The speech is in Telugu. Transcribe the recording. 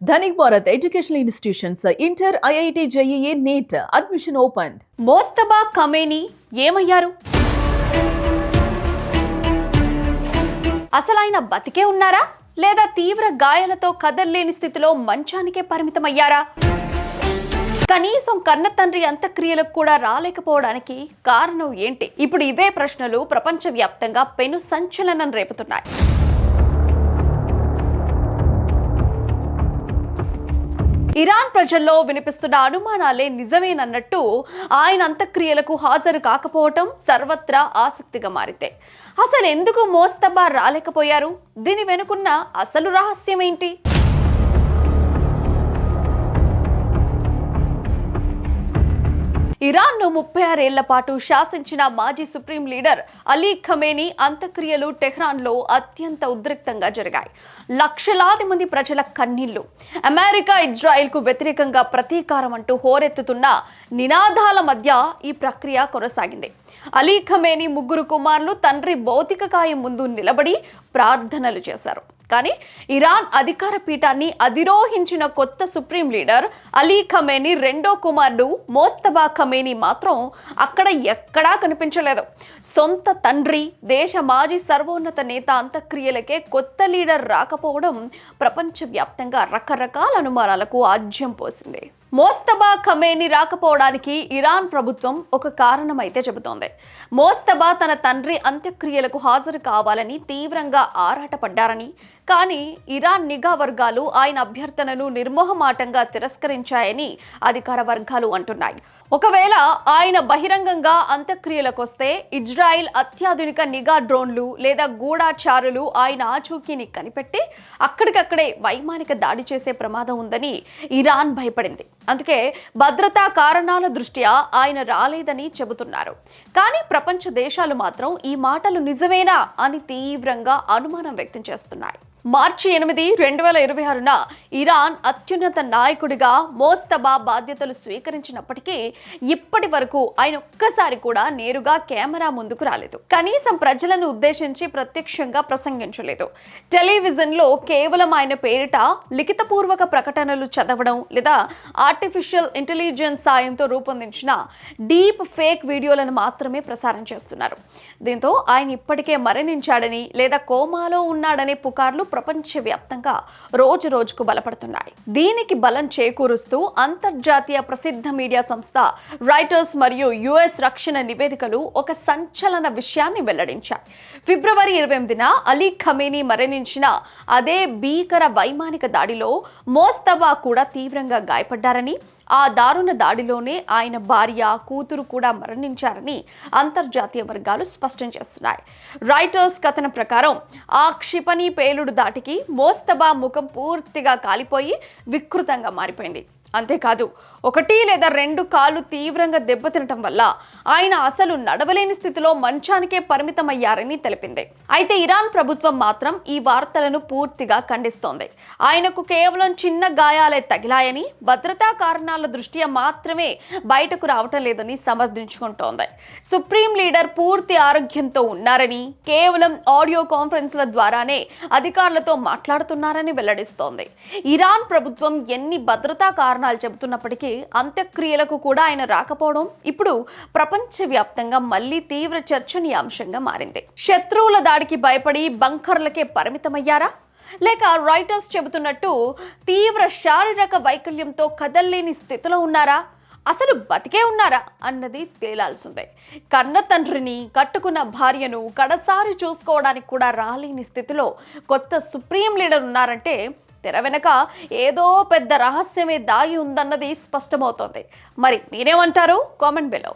Dhanik Bharat educational institutions inter IIT JEE NEET admission open. Mojtaba Khamenei ఏమయ్యారు? అసలైన బతికే ఉన్నారా లేదా తీవ్ర గాయాలతో కదల్లేని స్థితిలో మంచానికే పరిమితమయ్యారా? కనీసం కన్న తండ్రి అంత్యక్రియలకు కూడా రాలేకపోవడానికి కారణం ఏంటి? ఇప్పుడు ఇవే ప్రశ్నలు ప్రపంచవ్యాప్తంగా పెను సంచలనం రేపుతున్నాయి. ఇరాన్ ప్రజల్లో వినిపిస్తున్న అనుమానాలే నిజమేనన్నట్టు ఆయన అంత్యక్రియలకు హాజరు కాకపోవటం సర్వత్రా ఆసక్తిగా మారింది. అసలు ఎందుకు మోస్తబా రాలేకపోయారు? దీని వెనుకున్న అసలు రహస్యం ఏంటి? ఇరాన్ను 36 ఏళ్ల పాటు శాసించిన మాజీ సుప్రీం లీడర్ అలీ ఖమేనీ అంత్యక్రియలు టెహ్రాన్లో అత్యంత ఉద్రిక్తంగా జరిగాయి. లక్షలాది మంది ప్రజల కన్నీళ్లు, అమెరికా ఇజ్రాయెల్కు వ్యతిరేకంగా ప్రతీకారం అంటూ హోరెత్తుతున్న నినాదాల మధ్య ఈ ప్రక్రియ కొనసాగింది. అలీ ఖమేనీ ముగ్గురు కుమారులు తండ్రి భౌతిక కాయం ముందు నిలబడి ప్రార్థనలు చేశారు. కానీ ఇరాన్ అధికార పీఠాన్ని అధిరోహించిన కొత్త సుప్రీం లీడర్ అలీ ఖమేనీ రెండో కుమారుడు మోస్తబా ఖమేనీ మాత్రం అక్కడ ఎక్కడా కనిపించలేదు. సొంత తండ్రి, దేశ మాజీ సర్వోన్నత నేత అంత్యక్రియలకే కొత్త లీడర్ రాకపోవడం ప్రపంచవ్యాప్తంగా రకరకాల అనుమానాలకు ఆజ్యం పోసింది. మోస్తబా ఖమేనీ రాకపోవడానికి ఇరాన్ ప్రభుత్వం ఒక కారణం అయితే చెబుతోంది. మోస్తబా తన తండ్రి అంత్యక్రియలకు హాజరు కావాలని తీవ్రంగా ఆరాటపడ్డారని, కానీ ఇరాన్ నిఘా వర్గాలు ఆయన అభ్యర్థనను నిర్మోహమాటంగా తిరస్కరించాయని అధికార వర్గాలు అంటున్నాయి. ఒకవేళ ఆయన బహిరంగంగా అంత్యక్రియలకు వస్తే ఇజ్రాయిల్ అత్యాధునిక నిఘా డ్రోన్లు లేదా గూఢాచారులు ఆయన ఆచూకీని కనిపెట్టి అక్కడికక్కడే వైమానిక దాడి చేసే ప్రమాదం ఉందని ఇరాన్ భయపడింది. అందుకే భద్రతా కారణాల దృష్ట్యా ఆయన రాలేదని చెబుతున్నారు. కానీ ప్రపంచ దేశాలు మాత్రం ఈ మాటలు నిజమేనా అని తీవ్రంగా అనుమానం వ్యక్తం చేస్తున్నాయి. మార్చి 8, 2026న ఇరాన్ అత్యున్నత నాయకుడిగా మోస్తబా బాధ్యతలు స్వీకరించినప్పటికీ ఇప్పటి వరకు ఆయన ఒక్కసారి కూడా నేరుగా కెమెరా ముందుకు రాలేదు. కనీసం ప్రజలను ఉద్దేశించి ప్రత్యక్షంగా ప్రసంగించలేదు. టెలివిజన్లో కేవలం ఆయన పేరిట లిఖితపూర్వక ప్రకటనలు చదవడం లేదా ఆర్టిఫిషియల్ ఇంటెలిజెన్స్ సాయంతో రూపొందించిన డీప్ ఫేక్ వీడియోలను మాత్రమే ప్రసారం చేస్తున్నారు. దీంతో ఆయన ఇప్పటికే మరణించాడని లేదా కోమాలో ఉన్నాడనే పుకార్లు ప్రపంచవ్యాప్తంగా రోజు రోజుకు బలపడుతున్నాయి. దీనికి బలం చేకూరుస్తూ అంతర్జాతీయ ప్రసిద్ధ మీడియా సంస్థ రాయిటర్స్ మరియు యుఎస్ రక్షణ నివేదికలు ఒక సంచలన విషయాన్ని వెల్లడించాయి. ఫిబ్రవరి 28న అలీ ఖమేనీ మరణించిన అదే భీకర వైమానిక దాడిలో మోస్తబా కూడా తీవ్రంగా గాయపడ్డారని, ఆ దారుణ దాడిలోనే ఆయన భార్య, కూతురు కూడా మరణించారని అంతర్జాతీయ వర్గాలు స్పష్టం చేస్తున్నాయి. రాయిటర్స్ కథనం ప్రకారం ఆ క్షిపణి పేలుడు దాటికి మోస్తబా ముఖం పూర్తిగా కాలిపోయి వికృతంగా మారిపోయింది. అంతేకాదు, 1 లేదా 2 కాళ్ళు తీవ్రంగా దెబ్బతినటం వల్ల ఆయన అసలు నడవలేని స్థితిలో మంచానికే పరిమితమయ్యారని తెలిపింది. అయితే ఇరాన్ ప్రభుత్వం మాత్రం ఈ వార్తలను పూర్తిగా ఖండిస్తోంది. ఆయనకు కేవలం చిన్న గాయాలే తగిలాయని, భద్రతా కారణాల దృష్ట్యా మాత్రమే బయటకు రావటం లేదని సమర్థించుకుంటోంది. సుప్రీం లీడర్ పూర్తి ఆరోగ్యంతో ఉన్నారని, కేవలం ఆడియో కాన్ఫరెన్స్ల ద్వారానే అధికారులతో మాట్లాడుతున్నారని వెల్లడిస్తోంది. ఇరాన్ ప్రభుత్వం ఎన్ని భద్రతా కారణాలు చెబుతున్నప్పటికీ అంత్యక్రియలకు కూడా ఆయన రాకపోవడం ఇప్పుడు ప్రపంచవ్యాప్తంగా మళ్లీ తీవ్ర చర్చనీయాంశంగా మారింది. శత్రువుల దాడికి భయపడి బంకర్లకే పరిమితమయ్యారా? లేక రాయిటర్స్ చెబుతున్నట్టు తీవ్ర శారీరక వైకల్యంతో కదల్లేని స్థితిలో ఉన్నారా? అసలు బతికే ఉన్నారా అన్నది తేలాల్సిందే. కన్న తండ్రిని, కట్టుకున్న భార్యను కడసారి చూసుకోవడానికి కూడా రాలేని స్థితిలో కొత్త సుప్రీం లీడర్ ఉన్నారంటే తెర వెనక ఏదో పెద్ద రహస్యమే దాగి ఉందన్నది స్పష్టమవుతోంది. మరి మీరేమంటారు? Comment below.